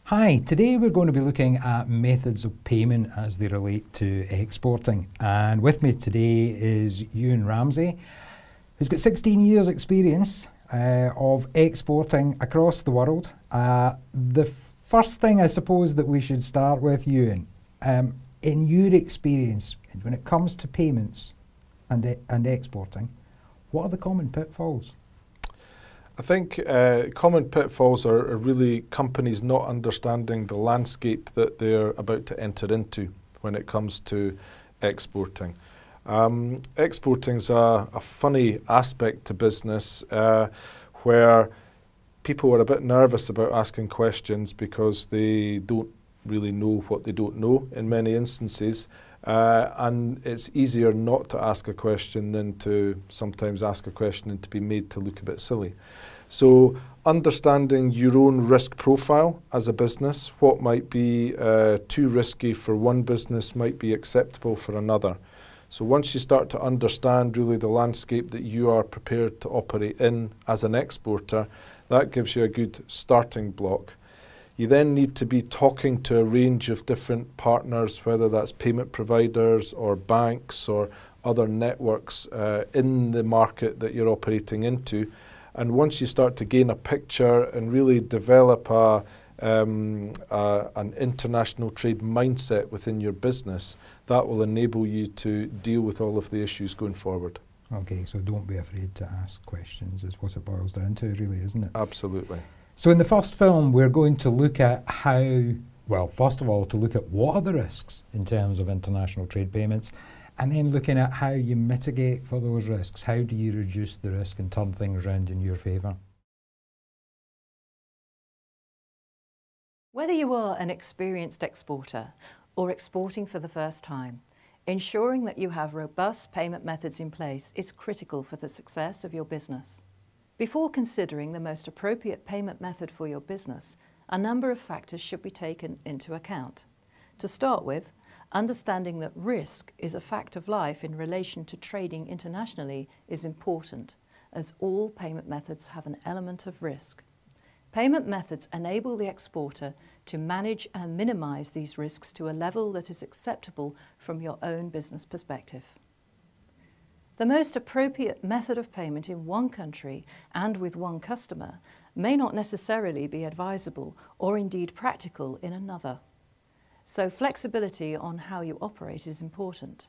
Hi, today we're going to be looking at methods of payment as they relate to exporting. And with me today is Ewan Ramsey, who's got 16 years experience of exporting across the world. The first thing I suppose that we should start with, Ewan, in your experience, when it comes to payments and exporting, what are the common pitfalls? I think common pitfalls are really companies not understanding the landscape that they're about to enter into when it comes to exporting. Exporting is a funny aspect to business where people are a bit nervous about asking questions because they don't really know what they don't know in many instances. And it's easier not to ask a question than to sometimes ask a question and to be made to look a bit silly. So understanding your own risk profile as a business, what might be too risky for one business might be acceptable for another. So once you start to understand really the landscape that you are prepared to operate in as an exporter, that gives you a good starting block. You then need to be talking to a range of different partners, whether that's payment providers or banks or other networks in the market that you're operating into. And once you start to gain a picture and really develop an international trade mindset within your business, that will enable you to deal with all of the issues going forward. Okay, so don't be afraid to ask questions is what it boils down to, really, isn't it? Absolutely. So in the first film, we're going to look at how, well, first of all, to look at what are the risks in terms of international trade payments, and then looking at how you mitigate for those risks. How do you reduce the risk and turn things around in your favour? Whether you are an experienced exporter or exporting for the first time, ensuring that you have robust payment methods in place is critical for the success of your business. Before considering the most appropriate payment method for your business, a number of factors should be taken into account. To start with, understanding that risk is a fact of life in relation to trading internationally is important, as all payment methods have an element of risk. Payment methods enable the exporter to manage and minimize these risks to a level that is acceptable from your own business perspective. The most appropriate method of payment in one country and with one customer may not necessarily be advisable or indeed practical in another. So flexibility on how you operate is important.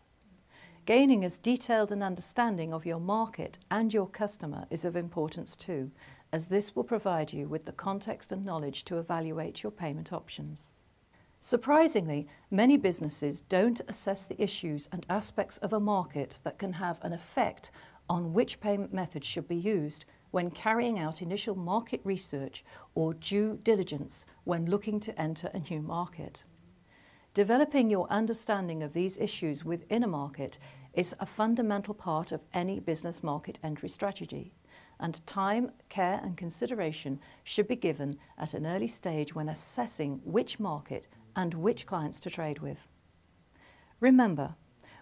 Gaining as detailed an understanding of your market and your customer is of importance too, as this will provide you with the context and knowledge to evaluate your payment options. Surprisingly, many businesses don't assess the issues and aspects of a market that can have an effect on which payment method should be used when carrying out initial market research or due diligence when looking to enter a new market. Developing your understanding of these issues within a market is a fundamental part of any business market entry strategy, and time, care and consideration should be given at an early stage when assessing which market and which clients to trade with. Remember,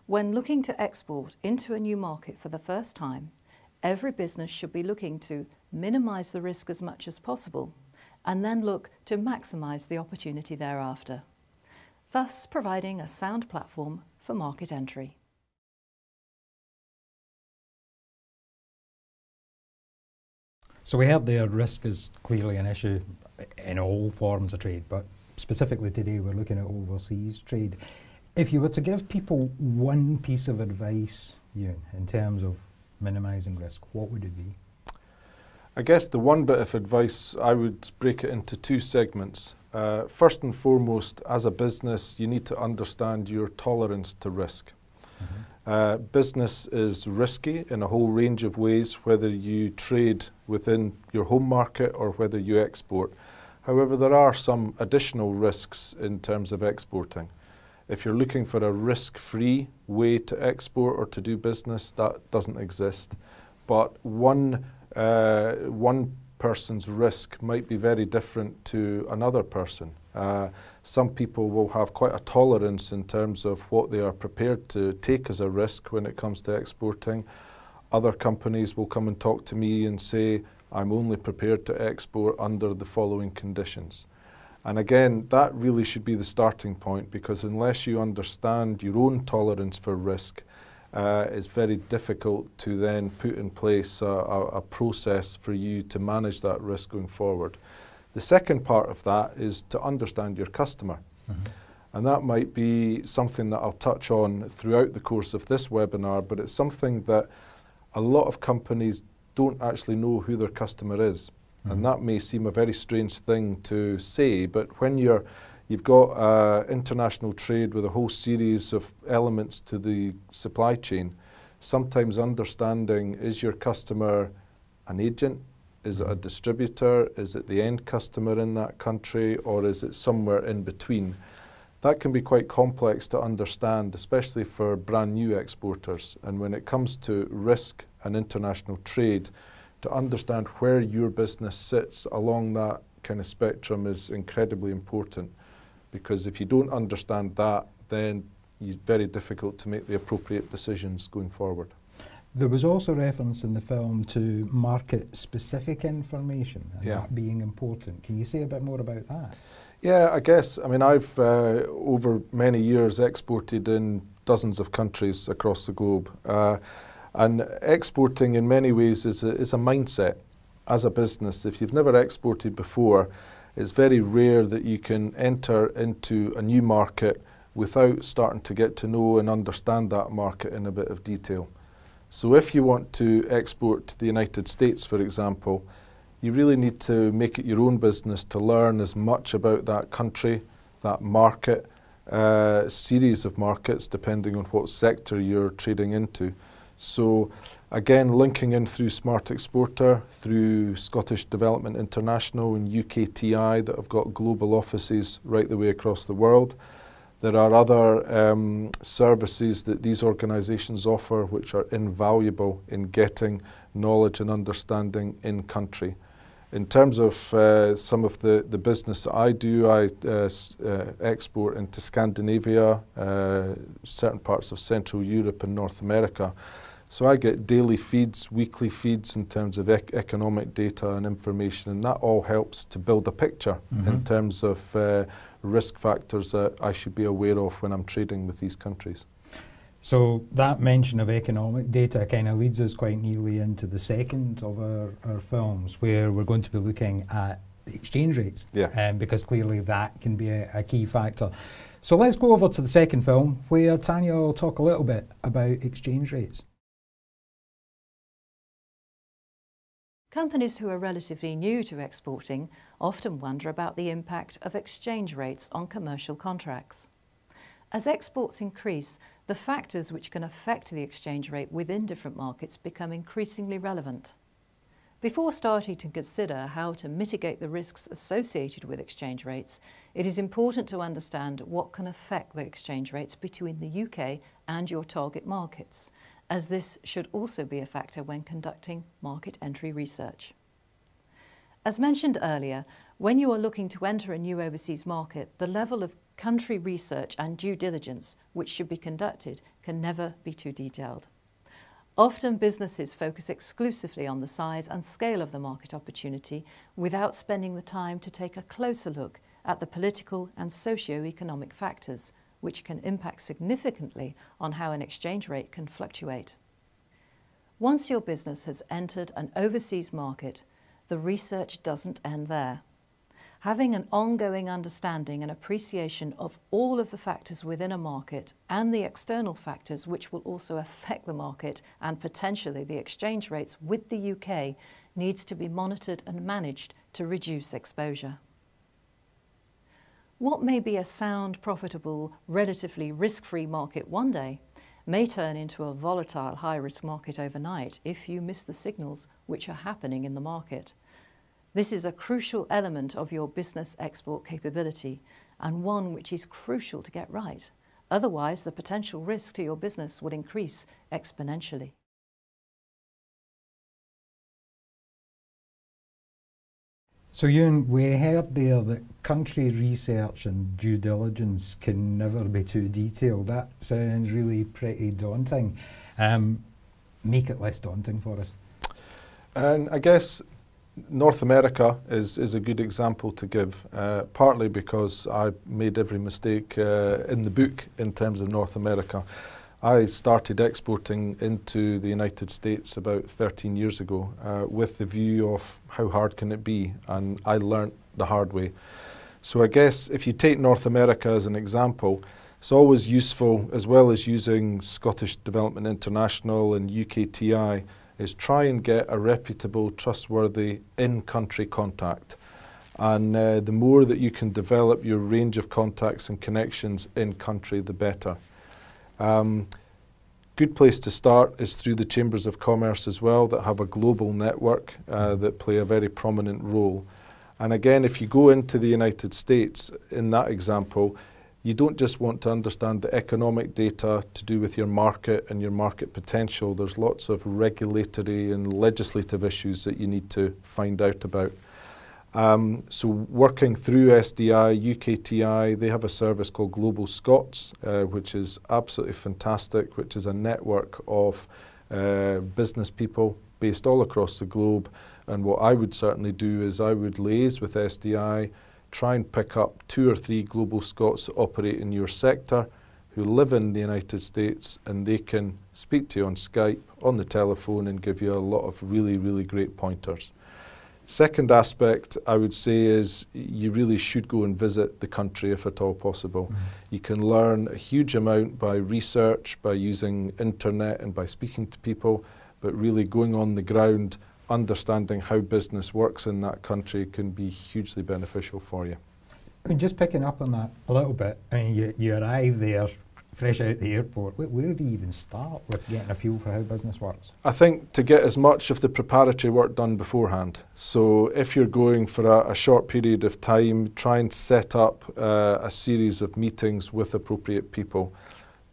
when looking to export into a new market for the first time, every business should be looking to minimize the risk as much as possible and then look to maximize the opportunity thereafter, thus providing a sound platform for market entry. So we heard there risk is clearly an issue in all forms of trade, but specifically today we're looking at overseas trade. If you were to give people one piece of advice, Ewan, in terms of minimising risk, what would it be? I guess the one bit of advice, I would break it into two segments. First and foremost, as a business, you need to understand your tolerance to risk. Business is risky in a whole range of ways, whether you trade within your home market or whether you export. However, there are some additional risks in terms of exporting. If you're looking for a risk-free way to export or to do business, that doesn't exist. But one person's risk might be very different to another person. Some people will have quite a tolerance in terms of what they are prepared to take as a risk when it comes to exporting. Other companies will come and talk to me and say, I'm only prepared to export under the following conditions. And again, that really should be the starting point, because unless you understand your own tolerance for risk, it's very difficult to then put in place a process for you to manage that risk going forward. The second part of that is to understand your customer. And that might be something that I'll touch on throughout the course of this webinar, but it's something that a lot of companies don't actually know who their customer is. And that may seem a very strange thing to say, but when you've got international trade with a whole series of elements to the supply chain, sometimes understanding, is your customer an agent? Is it a distributor? Is it the end customer in that country? Or is it somewhere in between? That can be quite complex to understand, especially for brand new exporters. And when it comes to risk and international trade, to understand where your business sits along that kind of spectrum is incredibly important. Because if you don't understand that, then it's very difficult to make the appropriate decisions going forward. There was also reference in the film to market-specific information, and that being important. Can you say a bit more about that? Yeah, I guess. I mean, I've, over many years, exported in dozens of countries across the globe. And exporting, in many ways, is a mindset. As a business, if you've never exported before, it's very rare that you can enter into a new market without starting to get to know and understand that market in a bit of detail. So if you want to export to the United States, for example, you really need to make it your own business to learn as much about that country, that market, series of markets, depending on what sector you're trading into. So again, linking in through Smart Exporter, through Scottish Development International and UKTI that have got global offices right the way across the world. There are other services that these organisations offer which are invaluable in getting knowledge and understanding in country. In terms of some of the business that I do, I export into Scandinavia, certain parts of Central Europe and North America. So I get daily feeds, weekly feeds in terms of economic data and information, and that all helps to build a picture in terms of risk factors that I should be aware of when I'm trading with these countries. So that mention of economic data kind of leads us quite neatly into the second of our films, where we're going to be looking at exchange rates, because clearly that can be a key factor. So let's go over to the second film, where Tanya will talk a little bit about exchange rates. Companies who are relatively new to exporting often wonder about the impact of exchange rates on commercial contracts. As exports increase, the factors which can affect the exchange rate within different markets become increasingly relevant. Before starting to consider how to mitigate the risks associated with exchange rates, it is important to understand what can affect the exchange rates between the UK and your target markets, as this should also be a factor when conducting market entry research. As mentioned earlier, when you are looking to enter a new overseas market, the level of country research and due diligence which should be conducted can never be too detailed. Often businesses focus exclusively on the size and scale of the market opportunity without spending the time to take a closer look at the political and socio-economic factors which can impact significantly on how an exchange rate can fluctuate. Once your business has entered an overseas market, the research doesn't end there. Having an ongoing understanding and appreciation of all of the factors within a market and the external factors which will also affect the market and potentially the exchange rates with the UK needs to be monitored and managed to reduce exposure. What may be a sound, profitable, relatively risk-free market one day may turn into a volatile, high-risk market overnight if you miss the signals which are happening in the market. This is a crucial element of your business export capability and one which is crucial to get right. Otherwise, the potential risk to your business would increase exponentially. So Ewan, we heard there that country research and due diligence can never be too detailed. That sounds really pretty daunting. Make it less daunting for us. And I guess North America is a good example to give, partly because I made every mistake in the book in terms of North America. I started exporting into the United States about 13 years ago with the view of how hard can it be, and I learnt the hard way. So I guess if you take North America as an example, it's always useful, as well as using Scottish Development International and UKTI, is try and get a reputable, trustworthy in-country contact. And the more that you can develop your range of contacts and connections in-country, the better. Good place to start is through the Chambers of Commerce as well, that have a global network that play a very prominent role. And again, if you go into the United States, in that example, you don't just want to understand the economic data to do with your market and your market potential. There's lots of regulatory and legislative issues that you need to find out about. So working through SDI, UKTI, they have a service called Global Scots, which is absolutely fantastic, which is a network of business people based all across the globe. And what I would certainly do is I would liaise with SDI, try and pick up 2 or 3 Global Scots that operate in your sector who live in the United States, and they can speak to you on Skype, on the telephone, and give you a lot of really, really great pointers. Second aspect, I would say, is you really should go and visit the country if at all possible. Mm-hmm. You can learn a huge amount by research, by using internet and by speaking to people, but really going on the ground, understanding how business works in that country can be hugely beneficial for you. I mean, just picking up on that a little bit, I mean, you arrive there fresh out the airport. Where do you even start with getting a feel for how business works? I think to get as much of the preparatory work done beforehand. So if you're going for a short period of time, try and set up a series of meetings with appropriate people.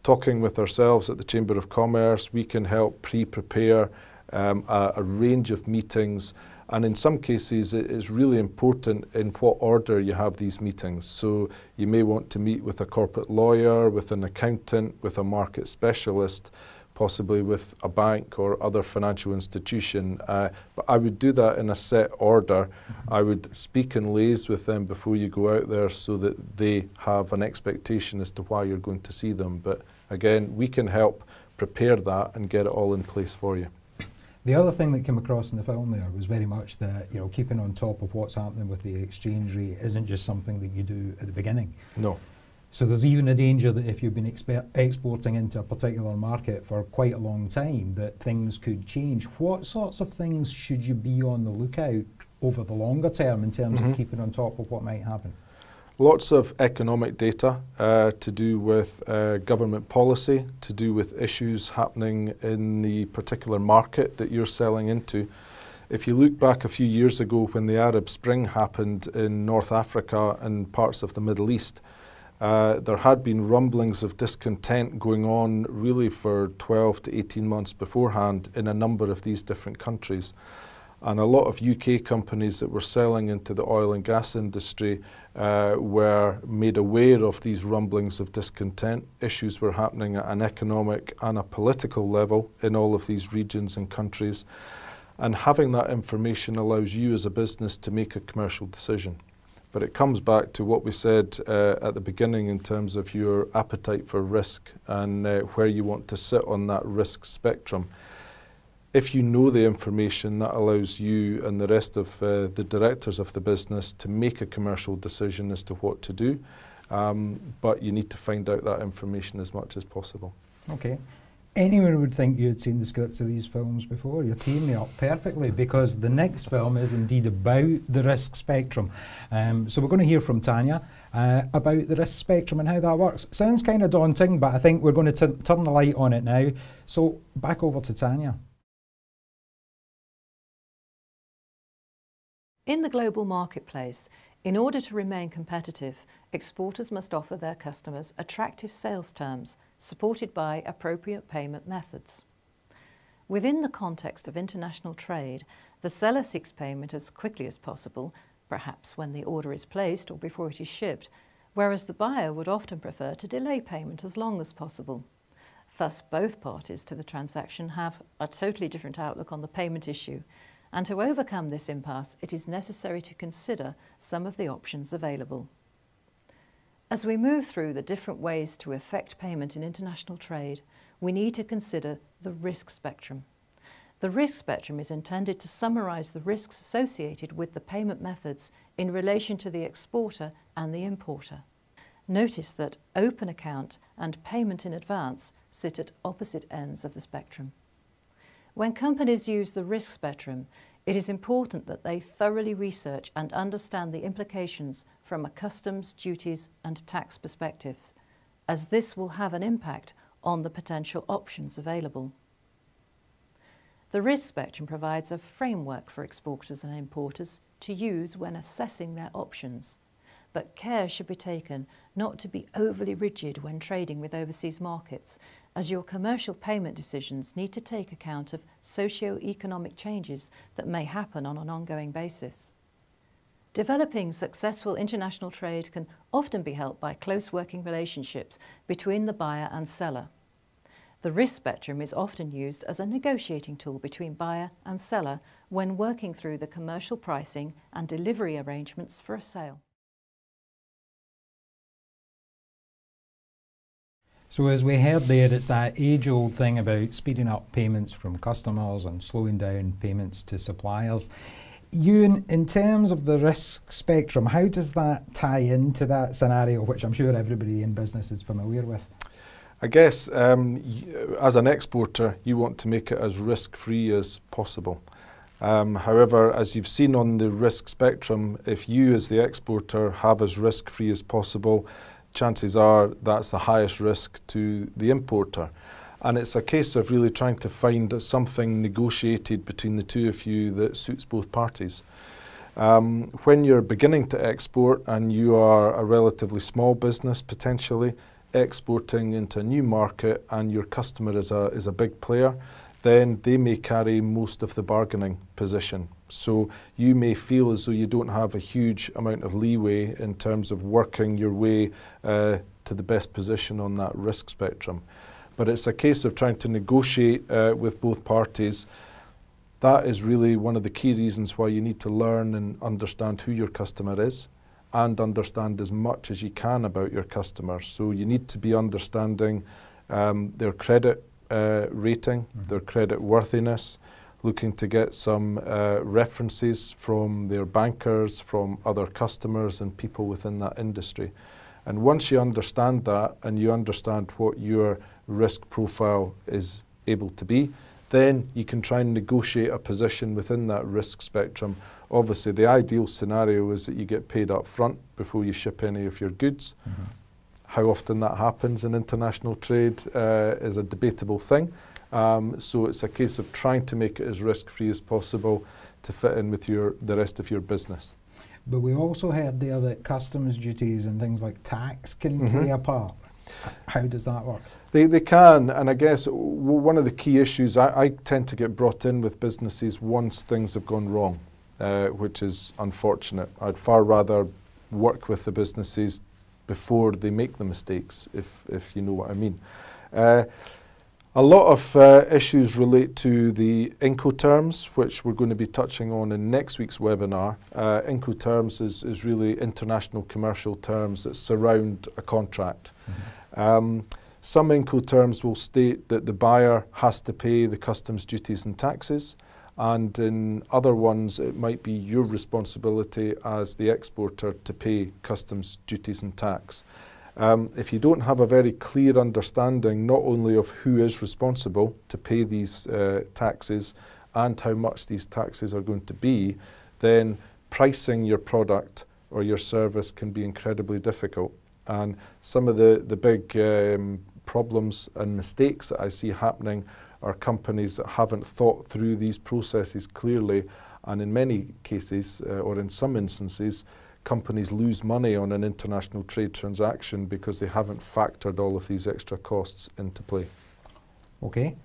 Talking with ourselves at the Chamber of Commerce, we can help pre-prepare a range of meetings, and in some cases it is really important in what order you have these meetings. So you may want to meet with a corporate lawyer, with an accountant, with a market specialist, possibly with a bank or other financial institution. But I would do that in a set order. I would speak and liaise with them before you go out there so that they have an expectation as to why you're going to see them. But again, we can help prepare that and get it all in place for you. The other thing that came across in the film there was very much that, you know, keeping on top of what's happening with the exchange rate isn't just something that you do at the beginning. No. So there's even a danger that if you've been exporting into a particular market for quite a long time, that things could change. What sorts of things should you be on the lookout over the longer term in terms of keeping on top of what might happen? Lots of economic data to do with government policy, to do with issues happening in the particular market that you're selling into. If you look back a few years ago when the Arab Spring happened in North Africa and parts of the Middle East, there had been rumblings of discontent going on really for 12 to 18 months beforehand in a number of these different countries. And a lot of UK companies that were selling into the oil and gas industry were made aware of these rumblings of discontent. Issues were happening at an economic and a political level in all of these regions and countries. And having that information allows you as a business to make a commercial decision. But it comes back to what we said at the beginning in terms of your appetite for risk and where you want to sit on that risk spectrum. If you know the information, that allows you and the rest of the directors of the business to make a commercial decision as to what to do. But you need to find out that information as much as possible. Okay. Anyone would think you had seen the scripts of these films before. You're teeing me up perfectly, because the next film is indeed about the risk spectrum. So we're going to hear from Tanya about the risk spectrum and how that works. Sounds kind of daunting, but I think we're going to turn the light on it now. So back over to Tanya. In the global marketplace, in order to remain competitive, exporters must offer their customers attractive sales terms supported by appropriate payment methods. Within the context of international trade, the seller seeks payment as quickly as possible, perhaps when the order is placed or before it is shipped, whereas the buyer would often prefer to delay payment as long as possible. Thus, both parties to the transaction have a totally different outlook on the payment issue, And to overcome this impasse, it is necessary to consider some of the options available. As we move through the different ways to effect payment in international trade, we need to consider the risk spectrum. The risk spectrum is intended to summarise the risks associated with the payment methods in relation to the exporter and the importer. Notice that open account and payment in advance sit at opposite ends of the spectrum. When companies use the risk spectrum, it is important that they thoroughly research and understand the implications from a customs, duties and tax perspective, as this will have an impact on the potential options available. The risk spectrum provides a framework for exporters and importers to use when assessing their options, but care should be taken not to be overly rigid when trading with overseas markets, as your commercial payment decisions need to take account of socio-economic changes that may happen on an ongoing basis. Developing successful international trade can often be helped by close working relationships between the buyer and seller. The risk spectrum is often used as a negotiating tool between buyer and seller when working through the commercial pricing and delivery arrangements for a sale. So as we heard there, it's that age-old thing about speeding up payments from customers and slowing down payments to suppliers. Ewan, in terms of the risk spectrum, how does that tie into that scenario, which I'm sure everybody in business is familiar with? I guess as an exporter, you want to make it as risk-free as possible. However, as you've seen on the risk spectrum, if you as the exporter have as risk-free as possible, chances are that's the highest risk to the importer. And it's a case of really trying to find something negotiated between the two of you that suits both parties. When you're beginning to export and you are a relatively small business potentially, exporting into a new market and your customer is a big player, then they may carry most of the bargaining position. So you may feel as though you don't have a huge amount of leeway in terms of working your way to the best position on that risk spectrum. But it's a case of trying to negotiate with both parties. That is really one of the key reasons why you need to learn and understand who your customer is and understand as much as you can about your customer. So you need to be understanding their credit rating, their credit worthiness, looking to get some references from their bankers, from other customers and people within that industry. And once you understand that and you understand what your risk profile is able to be, then you can try and negotiate a position within that risk spectrum. Obviously, the ideal scenario is that you get paid up front before you ship any of your goods. How often that happens in international trade is a debatable thing. So it's a case of trying to make it as risk-free as possible to fit in with the rest of your business. But we also heard there that customs duties and things like tax can play a part. How does that work? They can, and I guess one of the key issues I tend to get brought in with businesses once things have gone wrong, which is unfortunate. I'd far rather work with the businesses before they make the mistakes, if you know what I mean. A lot of issues relate to the Incoterms, which we're going to be touching on in next week's webinar. Incoterms is really international commercial terms that surround a contract. Some Incoterms will state that the buyer has to pay the customs duties and taxes, and in other ones it might be your responsibility as the exporter to pay customs duties and tax. If you don't have a very clear understanding not only of who is responsible to pay these taxes and how much these taxes are going to be, then pricing your product or your service can be incredibly difficult. And some of the big problems and mistakes that I see happening are companies that haven't thought through these processes clearly, and in many cases, or in some instances, companies lose money on an international trade transaction because they haven't factored all of these extra costs into play. Okay.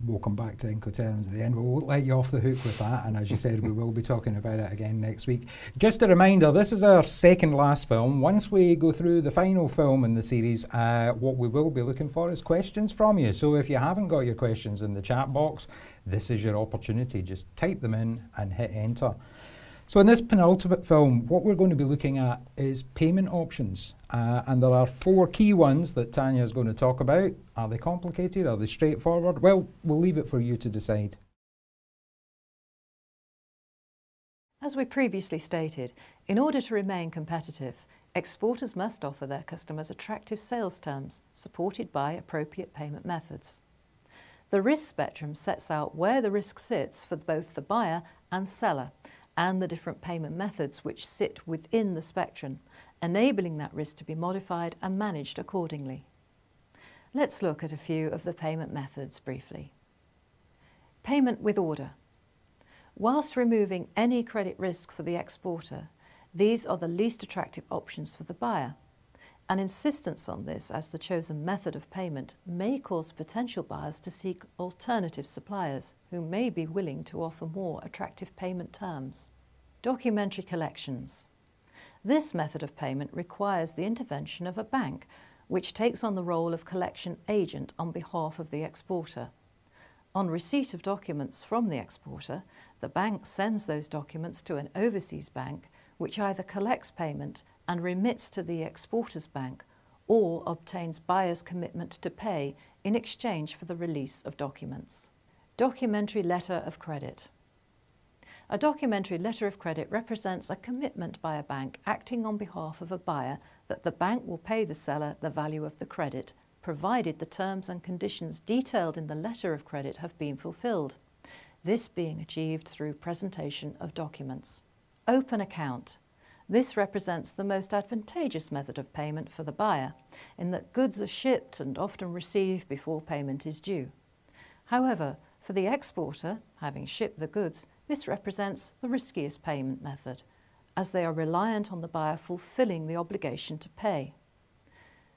we'll come back to Incoterms at the end. We won't let you off the hook with that, and as you said, we will be talking about it again next week. Just a reminder, this is our second last film. Once we go through the final film in the series, what we will be looking for is questions from you. So if you haven't got your questions in the chat box, this is your opportunity. Just type them in and hit enter. So in this penultimate film, what we're going to be looking at is payment options. And there are 4 key ones that Tanya is going to talk about. Are they complicated? Are they straightforward? Well, we'll leave it for you to decide. As we previously stated, in order to remain competitive, exporters must offer their customers attractive sales terms supported by appropriate payment methods. The risk spectrum sets out where the risk sits for both the buyer and seller, and the different payment methods which sit within the spectrum, enabling that risk to be modified and managed accordingly. Let's look at a few of the payment methods briefly. Payment with order. Whilst removing any credit risk for the exporter, these are the least attractive options for the buyer. An insistence on this as the chosen method of payment may cause potential buyers to seek alternative suppliers who may be willing to offer more attractive payment terms. Documentary collections. This method of payment requires the intervention of a bank, which takes on the role of collection agent on behalf of the exporter. On receipt of documents from the exporter, the bank sends those documents to an overseas bank, which either collects payment and remits to the exporter's bank, or obtains buyer's commitment to pay in exchange for the release of documents. Documentary letter of credit. A documentary letter of credit represents a commitment by a bank acting on behalf of a buyer that the bank will pay the seller the value of the credit, provided the terms and conditions detailed in the letter of credit have been fulfilled, this being achieved through presentation of documents. Open account. This represents the most advantageous method of payment for the buyer, in that goods are shipped and often received before payment is due. However, for the exporter, having shipped the goods, this represents the riskiest payment method, as they are reliant on the buyer fulfilling the obligation to pay.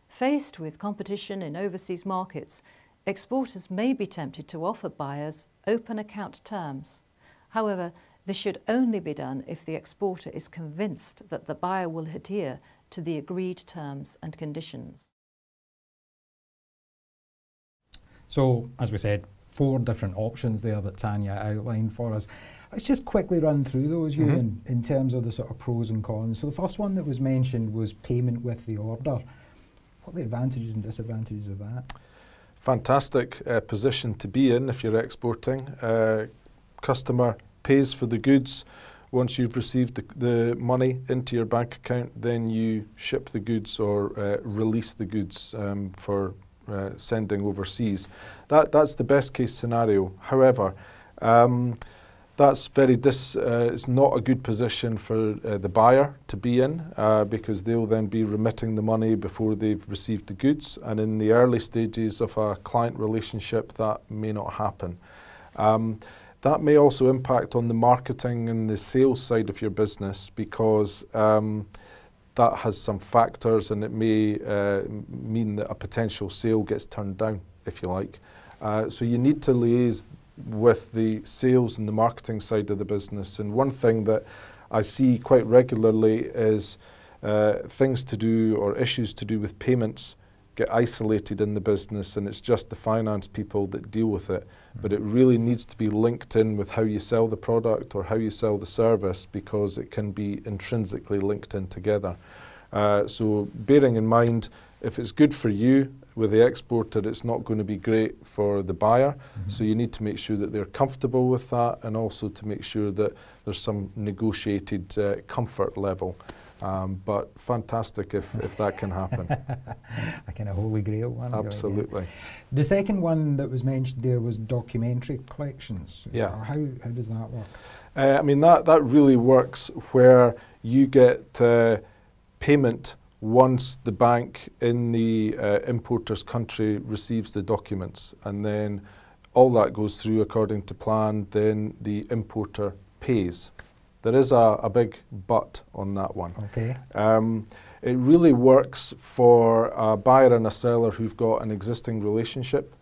Faced with competition in overseas markets, exporters may be tempted to offer buyers open account terms. However, this should only be done if the exporter is convinced that the buyer will adhere to the agreed terms and conditions. So, as we said, 4 different options there that Tanya outlined for us. Let's just quickly run through those, Ewan, in terms of the sort of pros and cons. So the first one that was mentioned was payment with the order. What are the advantages and disadvantages of that? Fantastic position to be in if you're exporting. Customer pays for the goods. Once you've received the money into your bank account, then you ship the goods or release the goods for sending overseas. That's the best case scenario. However, that's it's not a good position for the buyer to be in because they'll then be remitting the money before they've received the goods, and in the early stages of a client relationship that may not happen. That may also impact on the marketing and the sales side of your business because that has some factors, and it may mean that a potential sale gets turned down, if you like. So you need to liaise with the sales and the marketing side of the business. And one thing that I see quite regularly is things to do or issues to do with payments get isolated in the business, and it's just the finance people that deal with it. But it really needs to be linked in with how you sell the product or how you sell the service, because it can be intrinsically linked in together. So bearing in mind, if it's good for you with the exporter, it's not going to be great for the buyer. So you need to make sure that they're comfortable with that, and also to make sure that there's some negotiated comfort level. But fantastic if that can happen. A kind of holy grail one. Absolutely. The second one that was mentioned there was documentary collections. Yeah. How does that work? I mean, that really works where you get payment once the bank in the importer's country receives the documents, and then all that goes through according to plan, then the importer pays. There is a big but on that one. Okay. It really works for a buyer and a seller who've got an existing relationship.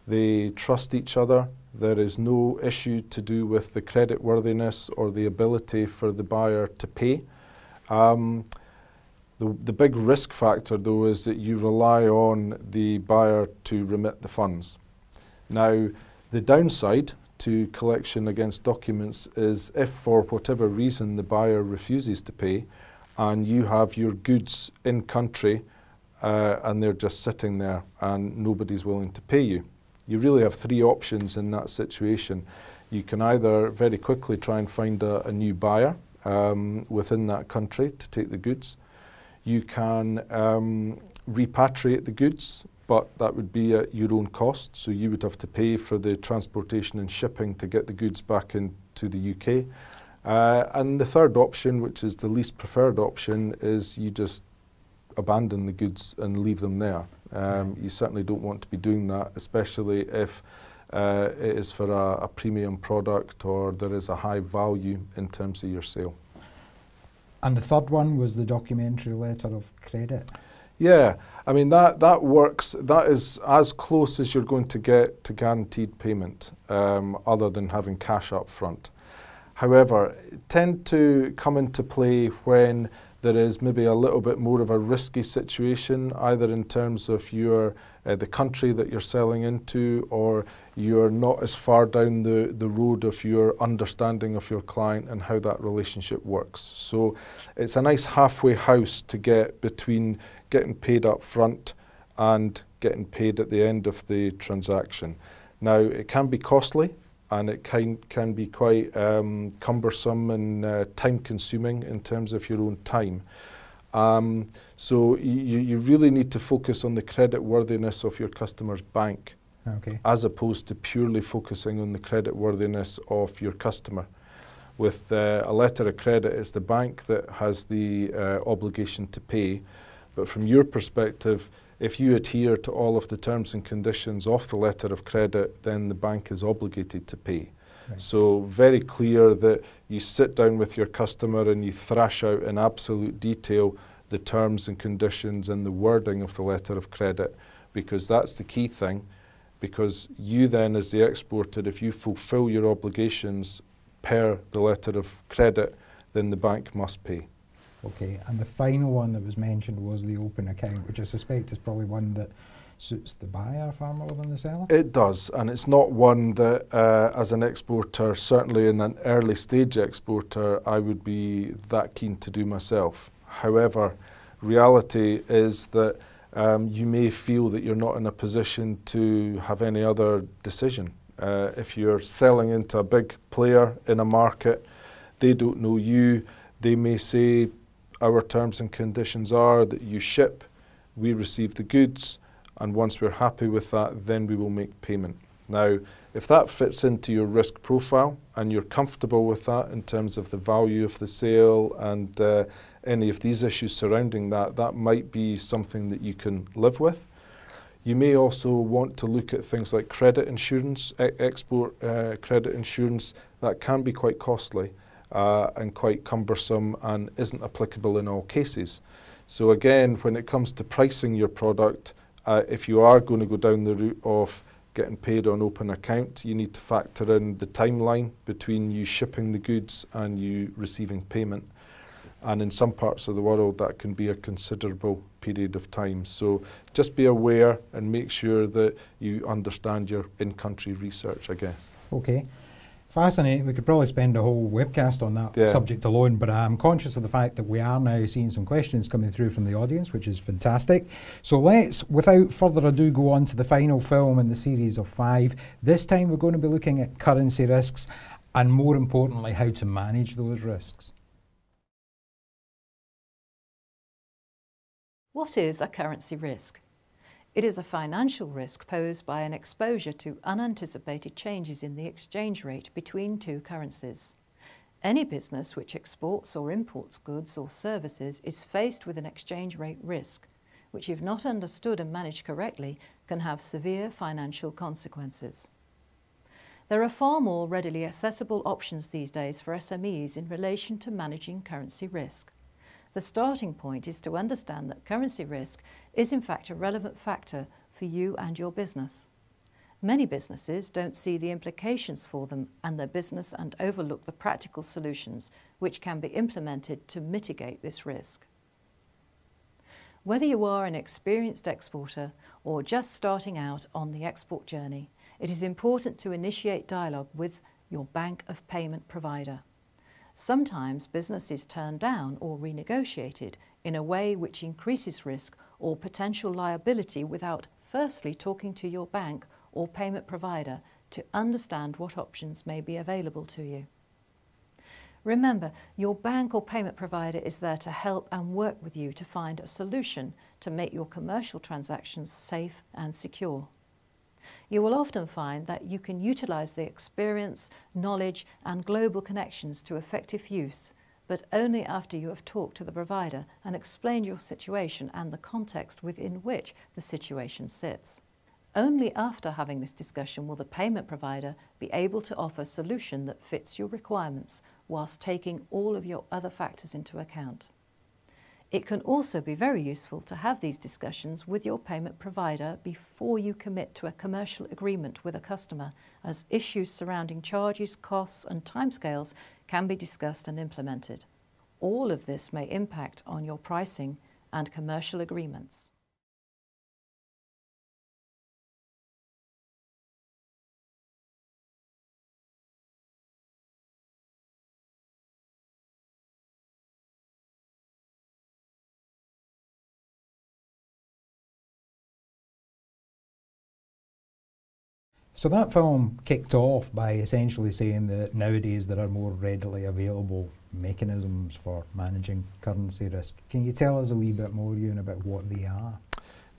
They trust each other. There is no issue to do with the creditworthiness or the ability for the buyer to pay. The big risk factor, though, is that you rely on the buyer to remit the funds. Now, the downside to collection against documents is if for whatever reason the buyer refuses to pay and you have your goods in country and they're just sitting there and nobody's willing to pay you. You really have three options in that situation. You can either very quickly try and find a new buyer within that country to take the goods. You can repatriate the goods, but that would be at your own cost, so you would have to pay for the transportation and shipping to get the goods back into the UK. And the third option, which is the least preferred option, is you just abandon the goods and leave them there. You certainly don't want to be doing that, especially if it is for a premium product or there is a high value in terms of your sale. And the third one was the documentary letter of credit. Yeah, I mean that works. That is as close as you're going to get to guaranteed payment, other than having cash up front. However, it tend to come into play when there is maybe a little bit more of a risky situation, either in terms of your the country that you're selling into, or you're not as far down the road of your understanding of your client and how that relationship works. So it's a nice halfway house to get between getting paid up front and getting paid at the end of the transaction. Now, it can be costly and it can be quite cumbersome and time-consuming in terms of your own time. So you really need to focus on the creditworthiness of your customer's bank, as opposed to purely focusing on the creditworthiness of your customer. With a letter of credit, it's the bank that has the obligation to pay. But from your perspective, if you adhere to all of the terms and conditions of the letter of credit, then the bank is obligated to pay. Right. So very clear that you sit down with your customer and you thrash out in absolute detail the terms and conditions and the wording of the letter of credit, because that's the key thing. Because you then, as the exporter, if you fulfill your obligations per the letter of credit, then the bank must pay. Okay, and the final one that was mentioned was the open account, which I suspect is probably one that suits the buyer far more than the seller? It does, and it's not one that, as an exporter, certainly in an early stage exporter, I would be that keen to do myself. However, reality is that you may feel that you're not in a position to have any other decision. If you're selling into a big player in a market, they don't know you, they may say, our terms and conditions are that you ship, we receive the goods, and once we're happy with that, then we will make payment. Now, if that fits into your risk profile and you're comfortable with that in terms of the value of the sale and any of these issues surrounding that, that might be something that you can live with. You may also want to look at things like credit insurance, export credit insurance. That can be quite costly and quite cumbersome and isn't applicable in all cases. So again, when it comes to pricing your product, if you are going to go down the route of getting paid on open account, you need to factor in the timeline between you shipping the goods and you receiving payment. And in some parts of the world, that can be a considerable period of time. So just be aware and make sure that you understand your in-country research, I guess. Okay. Fascinating. We could probably spend a whole webcast on that subject alone, but I'm conscious of the fact that we are now seeing some questions coming through from the audience, which is fantastic. So let's, without further ado, go on to the final film in the series of 5. This time we're going to be looking at currency risks and, more importantly, how to manage those risks. What is a currency risk? It is a financial risk posed by an exposure to unanticipated changes in the exchange rate between two currencies. Any business which exports or imports goods or services is faced with an exchange rate risk, which, if not understood and managed correctly, can have severe financial consequences. There are far more readily accessible options these days for SMEs in relation to managing currency risk. The starting point is to understand that currency risk is in fact a relevant factor for you and your business. Many businesses don't see the implications for them and their business and overlook the practical solutions which can be implemented to mitigate this risk. Whether you are an experienced exporter or just starting out on the export journey, it is important to initiate dialogue with your bank of payment provider. Sometimes business is turned down or renegotiated in a way which increases risk or potential liability without firstly talking to your bank or payment provider to understand what options may be available to you. Remember, your bank or payment provider is there to help and work with you to find a solution to make your commercial transactions safe and secure. You will often find that you can utilize the experience, knowledge and global connections to effective use, but only after you have talked to the provider and explained your situation and the context within which the situation sits. Only after having this discussion will the payment provider be able to offer a solution that fits your requirements whilst taking all of your other factors into account. It can also be very useful to have these discussions with your payment provider before you commit to a commercial agreement with a customer, as issues surrounding charges, costs and timescales can be discussed and implemented. All of this may impact on your pricing and commercial agreements. So that film kicked off by essentially saying that nowadays there are more readily available mechanisms for managing currency risk. Can you tell us a wee bit more, Ewan, about what they are?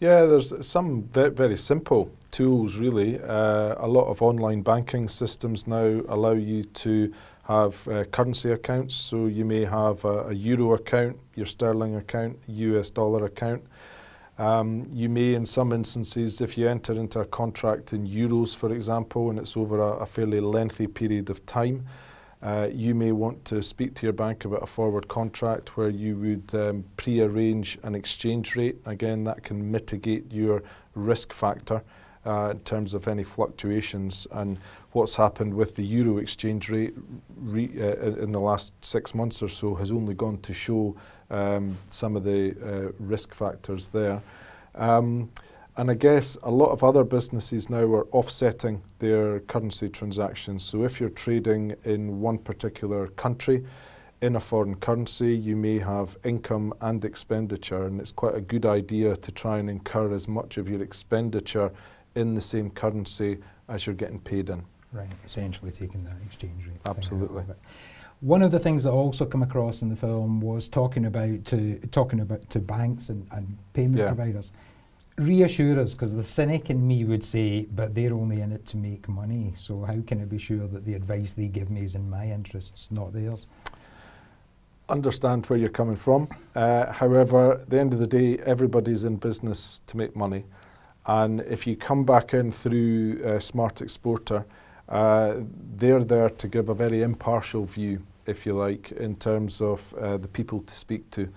Yeah, there's some very simple tools really. A lot of online banking systems now allow you to have currency accounts. So you may have a euro account, your sterling account, US dollar account. You may, in some instances, if you enter into a contract in euros, for example, and it's over a fairly lengthy period of time, you may want to speak to your bank about a forward contract where you would pre-arrange an exchange rate. Again, that can mitigate your risk factor in terms of any fluctuations. And what's happened with the euro exchange rate in the last 6 months or so has only gone to show some of the risk factors there. And I guess a lot of other businesses now are offsetting their currency transactions. So if you're trading in one particular country in a foreign currency, you may have income and expenditure, and it's quite a good idea to try and incur as much of your expenditure in the same currency as you're getting paid in. Right, essentially taking that exchange rate. Absolutely. One of the things that also come across in the film was talking about to banks and payment providers. Reassure us, because the cynic in me would say, but they're only in it to make money, so how can I be sure that the advice they give me is in my interests, not theirs? Understand where you're coming from. However, at the end of the day, everybody's in business to make money. And if you come back in through Smart Exporter, they're there to give a very impartial view, if you like, in terms of the people to speak to.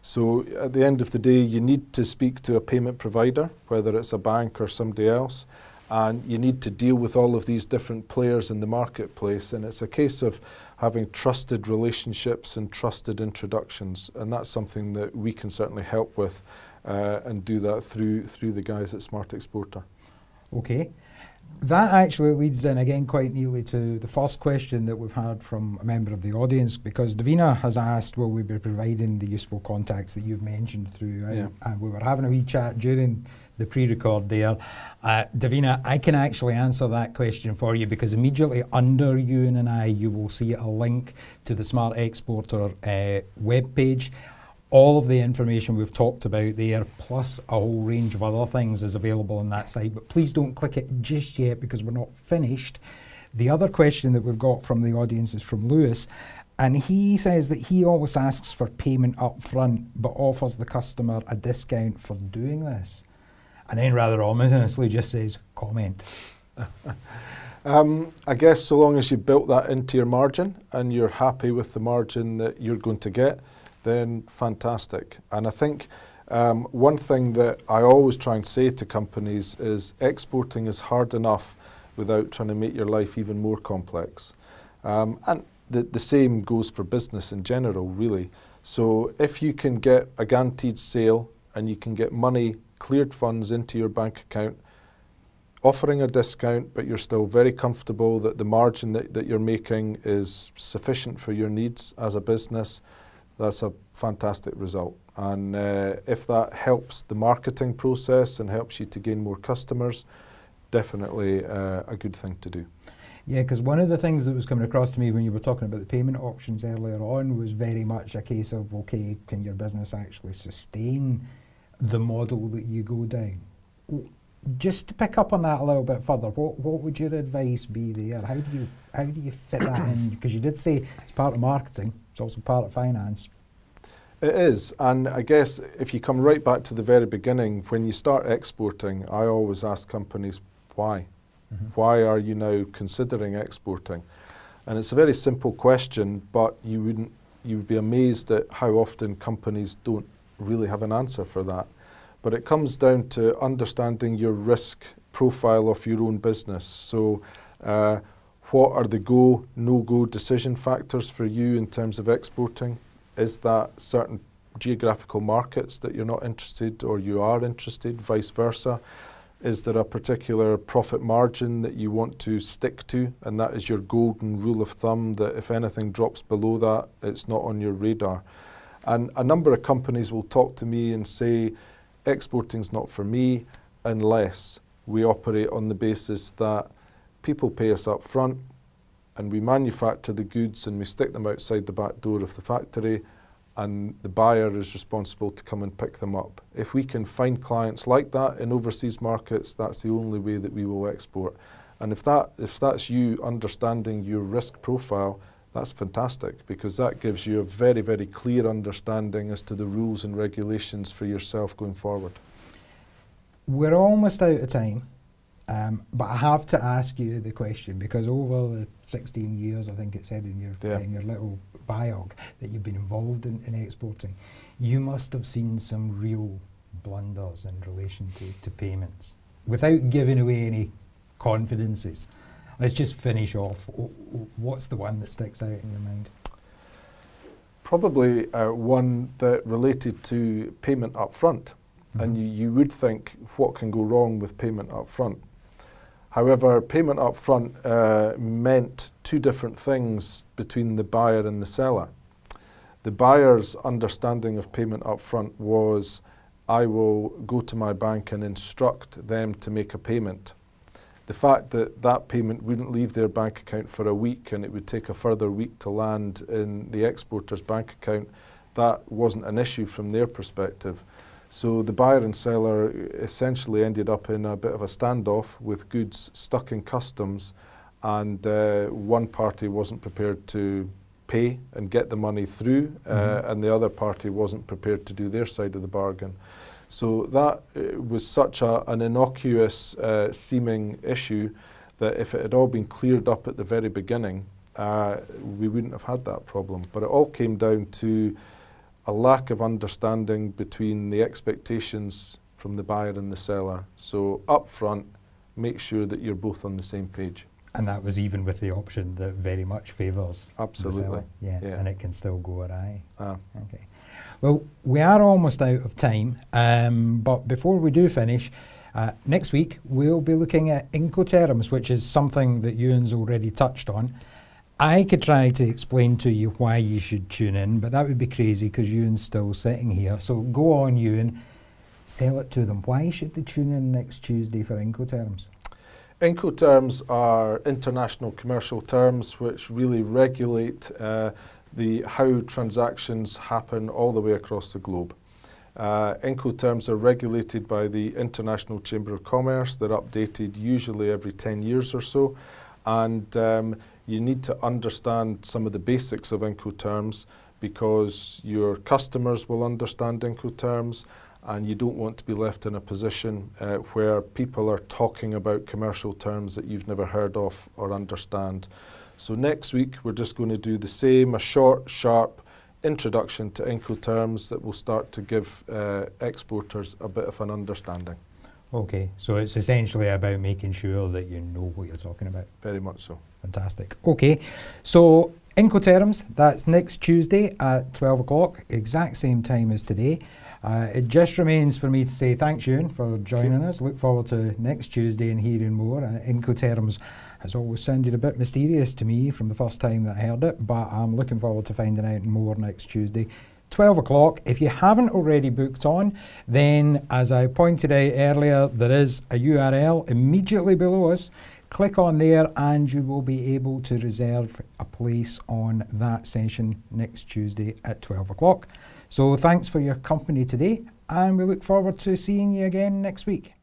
So at the end of the day, you need to speak to a payment provider, whether it's a bank or somebody else, and you need to deal with all of these different players in the marketplace. And it's a case of having trusted relationships and trusted introductions, and that's something that we can certainly help with and do that through the guys at Smart Exporter. Okay. That actually leads in again quite neatly to the first question that we've had from a member of the audience, because Davina has asked, will we be providing the useful contacts that you've mentioned throughout? Yeah. And we were having a wee chat during the pre-record there. Davina, I can actually answer that question for you, because immediately under Ewan and I, you will see a link to the Smart Exporter webpage. All of the information we've talked about there, plus a whole range of other things, is available on that site. But please don't click it just yet, because we're not finished. The other question that we've got from the audience is from Lewis, and he says that he always asks for payment up front, but offers the customer a discount for doing this. And then rather ominously just says, comment. I guess so long as you've built that into your margin and you're happy with the margin that you're going to get, then fantastic. And I think one thing that I always try and say to companies is exporting is hard enough without trying to make your life even more complex. And the same goes for business in general, really. So if you can get a guaranteed sale and you can get money, cleared funds into your bank account, offering a discount, but you're still very comfortable that the margin that you're making is sufficient for your needs as a business, that's a fantastic result. And if that helps the marketing process and helps you to gain more customers, definitely a good thing to do. Yeah, because one of the things that was coming across to me when you were talking about the payment options earlier on was very much a case of, okay, can your business actually sustain the model that you go down? Just to pick up on that a little bit further, what would your advice be there? How do you fit that in? Because you did say it's part of marketing, it's also part of finance. It is, and I guess if you come right back to the very beginning, when you start exporting, I always ask companies, why? Mm-hmm. Why are you now considering exporting? And it's a very simple question, but you would be amazed at how often companies don't really have an answer for that. But it comes down to understanding your risk profile of your own business. So what are the go, no-go decision factors for you in terms of exporting? Is that certain geographical markets that you're not interested or you are interested, vice versa? Is there a particular profit margin that you want to stick to, and that is your golden rule of thumb, that if anything drops below that, it's not on your radar? And a number of companies will talk to me and say, exporting's not for me unless we operate on the basis that people pay us up front and we manufacture the goods and we stick them outside the back door of the factory, and the buyer is responsible to come and pick them up. If we can find clients like that in overseas markets, that's the only way that we will export. And if that's you understanding your risk profile, that's fantastic, because that gives you a very, very clear understanding as to the rules and regulations for yourself going forward. We're almost out of time, but I have to ask you the question, because over the 16 years, I think it said in your little biog that you've been involved in exporting, you must have seen some real blunders in relation to payments. Without giving away any confidences, let's just finish off. What's the one that sticks out in your mind? Probably one that related to payment up front. Mm-hmm. And you would think, what can go wrong with payment up front? However, payment up front meant two different things between the buyer and the seller. The buyer's understanding of payment up front was, I will go to my bank and instruct them to make a payment. The fact that that payment wouldn't leave their bank account for a week and it would take a further week to land in the exporter's bank account, that wasn't an issue from their perspective. So the buyer and seller essentially ended up in a bit of a standoff with goods stuck in customs, and one party wasn't prepared to pay and get the money through, and the other party wasn't prepared to do their side of the bargain. So that was such an innocuous seeming issue that if it had all been cleared up at the very beginning, we wouldn't have had that problem. But it all came down to a lack of understanding between the expectations from the buyer and the seller. So up front, make sure that you're both on the same page. And that was even with the option that very much favours absolutely the seller. Yeah, and it can still go awry. Okay. Well, we are almost out of time, but before we do finish, next week we'll be looking at Incoterms, which is something that Ewan's already touched on. I could try to explain to you why you should tune in, but that would be crazy because Ewan's still sitting here. So go on, Ewan, sell it to them. Why should they tune in next Tuesday for Incoterms? Incoterms are international commercial terms which really regulate how transactions happen all the way across the globe. Incoterms are regulated by the International Chamber of Commerce. They're updated usually every 10 years or so, and you need to understand some of the basics of Incoterms because your customers will understand Incoterms, and you don't want to be left in a position where people are talking about commercial terms that you've never heard of or understand. So next week we're just going to do the same, a short, sharp introduction to Incoterms that will start to give exporters a bit of an understanding. Okay, so it's essentially about making sure that you know what you're talking about. Very much so. Fantastic. Okay, so Incoterms, that's next Tuesday at 12 o'clock, exact same time as today. It just remains for me to say thanks, Ewan, for joining us. Look forward to next Tuesday and hearing more. Incoterms has always sounded a bit mysterious to me from the first time that I heard it, but I'm looking forward to finding out more next Tuesday. 12 o'clock. If you haven't already booked on, then as I pointed out earlier, there is a URL immediately below us. Click on there and you will be able to reserve a place on that session next Tuesday at 12 o'clock. So thanks for your company today, and we look forward to seeing you again next week.